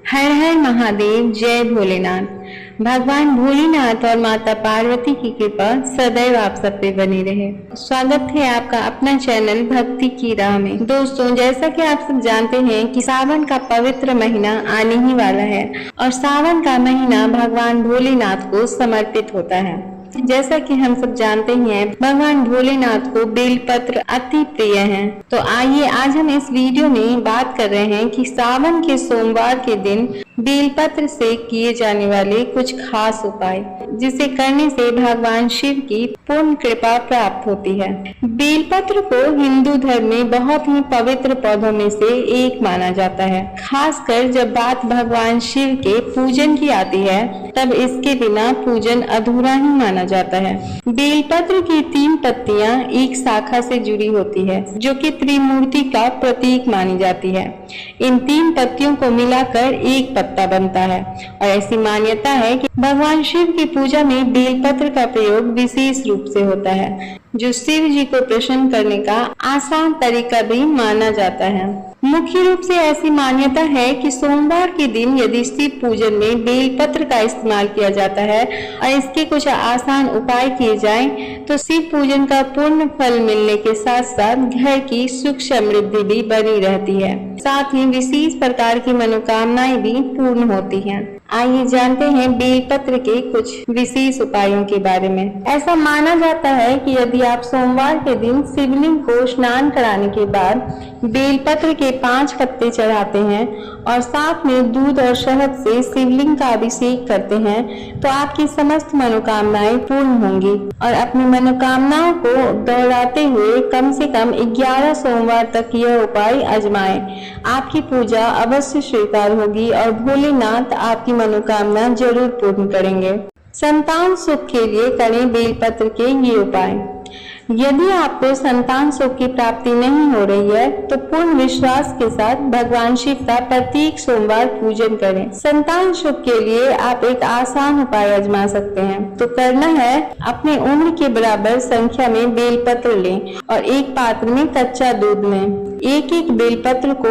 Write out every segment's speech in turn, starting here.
हर हर महादेव, जय भोलेनाथ। भगवान भोलेनाथ और माता पार्वती की कृपा सदैव आप सब पे बनी रहे। स्वागत है आपका अपना चैनल भक्ति की राह में। दोस्तों, जैसा कि आप सब जानते हैं कि सावन का पवित्र महीना आने ही वाला है और सावन का महीना भगवान भोलेनाथ को समर्पित होता है। जैसा कि हम सब जानते हैं, भगवान भोलेनाथ को बेलपत्र अति प्रिय है। तो आइए आज हम इस वीडियो में बात कर रहे हैं कि सावन के सोमवार के दिन बेलपत्र से किए जाने वाले कुछ खास उपाय, जिसे करने से भगवान शिव की पूर्ण कृपा प्राप्त होती है। बेलपत्र को हिंदू धर्म में बहुत ही पवित्र पौधों में से एक माना जाता है। खासकर जब बात भगवान शिव के पूजन की आती है, तब इसके बिना पूजन अधूरा ही माना जाता है। बेलपत्र की 3 पत्तियां एक शाखा से जुड़ी होती है, जो कि त्रिमूर्ति का प्रतीक मानी जाती है। इन 3 पत्तियों को मिलाकर एक पत्ता बनता है और ऐसी मान्यता है कि भगवान शिव की पूजा में बेलपत्र का प्रयोग विशेष रूप से होता है, जो शिव जी को प्रसन्न करने का आसान तरीका भी माना जाता है। मुख्य रूप से ऐसी मान्यता है कि सोमवार के दिन यदि शिव पूजन में बेलपत्र का इस्तेमाल किया जाता है और इसके कुछ आसान उपाय किए जाएं, तो शिव पूजन का पूर्ण फल मिलने के साथ साथ घर की सुख समृद्धि भी बनी रहती है। साथ ही विशेष प्रकार की मनोकामनाएं भी पूर्ण होती हैं। आइए जानते हैं बेलपत्र के कुछ विशेष उपायों के बारे में। ऐसा माना जाता है कि यदि आप सोमवार के दिन शिवलिंग को स्नान कराने के बाद बेलपत्र के 5 पत्ते चढ़ाते हैं और साथ में दूध और शहद से शिवलिंग का अभिषेक करते हैं, तो आपकी समस्त मनोकामनाएं पूर्ण होंगी। और अपनी मनोकामनाओं को दोहराते हुए कम से कम 11 सोमवार तक यह उपाय आजमाएं। आपकी पूजा अवश्य स्वीकार होगी और भोलेनाथ आपकी मनोकामना जरूर पूर्ण करेंगे। संतान सुख के लिए करें बेलपत्र के ये उपाय। यदि आपको संतान सुख की प्राप्ति नहीं हो रही है, तो पूर्ण विश्वास के साथ भगवान शिव का प्रत्येक सोमवार पूजन करें। संतान सुख के लिए आप एक आसान उपाय आजमा सकते हैं। तो करना है, अपने उम्र के बराबर संख्या में बेलपत्र लें और एक पात्र में कच्चा दूध लें। एक एक बेलपत्र को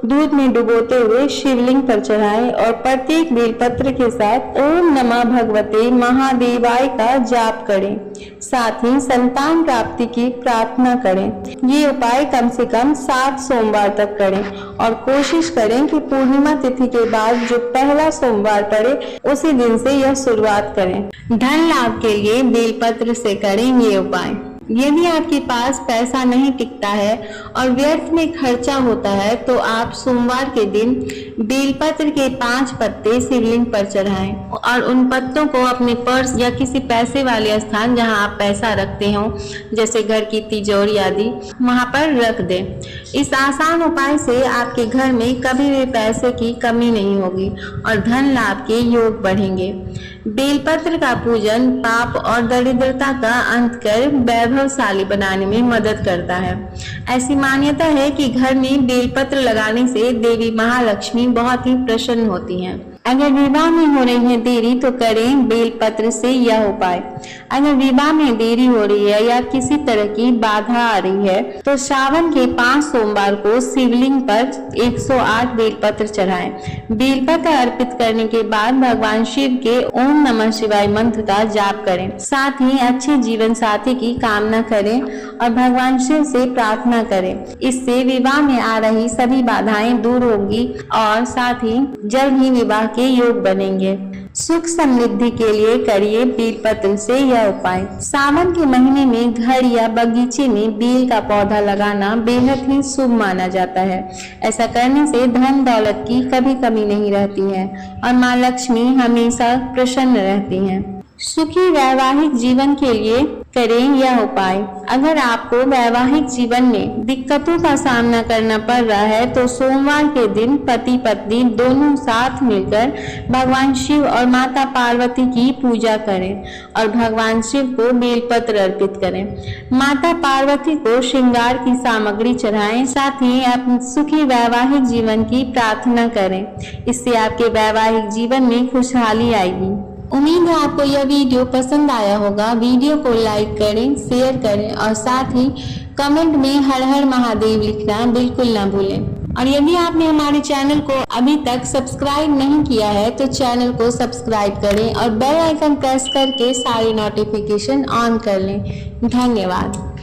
दूध में डुबोते हुए शिवलिंग पर चढ़ाएं और प्रत्येक बेलपत्र के साथ ओम नमः भगवते महादेवाय का जाप करें। साथ ही संतान प्राप्ति की प्रार्थना करें। ये उपाय कम से कम 7 सोमवार तक करें और कोशिश करें कि पूर्णिमा तिथि के बाद जो पहला सोमवार पड़े, उसी दिन से यह शुरुआत करें। धन लाभ के लिए बेलपत्र से करें ये उपाय। यदि आपके पास पैसा नहीं टिकता है और व्यर्थ में खर्चा होता है, तो आप सोमवार के दिन बेलपत्र के 5 पत्ते शिवलिंग पर चढ़ाएं और उन पत्तों को अपने पर्स या किसी पैसे वाले स्थान जहां आप पैसा रखते हो, जैसे घर की तिजोरी आदि, वहां पर रख दें। इस आसान उपाय से आपके घर में कभी भी पैसे की कमी नहीं होगी और धन लाभ के योग बढ़ेंगे। बेलपत्र का पूजन पाप और दरिद्रता का अंत कर वैभवशाली बनाने में मदद करता है। ऐसी मान्यता है कि घर में बेलपत्र लगाने से देवी महालक्ष्मी बहुत ही प्रसन्न होती हैं। अगर विवाह में हो रही है देरी, तो करें बेलपत्र से यह उपाय। अगर विवाह में देरी हो रही है या किसी तरह की बाधा आ रही है, तो श्रावण के 5 सोमवार को शिवलिंग पर 108 बेलपत्र चढ़ाएं। बेलपत्र अर्पित करने के बाद भगवान शिव के ओम नमः शिवाय मंत्र का जाप करें। साथ ही अच्छे जीवन साथी की कामना करें और भगवान शिव से प्रार्थना करें। इससे विवाह में आ रही सभी बाधाएं दूर होंगी और साथ ही जल्द ही विवाह के योग बनेंगे। सुख समृद्धि के लिए करिए बेलपत्र से यह उपाय। सावन के महीने में घर या बगीचे में बेल का पौधा लगाना बेहद ही शुभ माना जाता है। ऐसा करने से धन दौलत की कभी कमी नहीं रहती है और माँ लक्ष्मी हमेशा प्रसन्न रहती हैं। सुखी वैवाहिक जीवन के लिए करें यह उपाय। अगर आपको वैवाहिक जीवन में दिक्कतों का सामना करना पड़ रहा है, तो सोमवार के दिन पति पत्नी दोनों साथ मिलकर भगवान शिव और माता पार्वती की पूजा करें और भगवान शिव को बेलपत्र अर्पित करें। माता पार्वती को श्रृंगार की सामग्री चढ़ाएं। साथ ही अपने सुखी वैवाहिक जीवन की प्रार्थना करें। इससे आपके वैवाहिक जीवन में खुशहाली आएगी। उम्मीद है आपको यह वीडियो पसंद आया होगा। वीडियो को लाइक करें, शेयर करें और साथ ही कमेंट में हर हर महादेव लिखना बिल्कुल ना भूलें। और यदि आपने हमारे चैनल को अभी तक सब्सक्राइब नहीं किया है तो चैनल को सब्सक्राइब करें और बेल आइकन प्रेस करके सारी नोटिफिकेशन ऑन कर लें। धन्यवाद।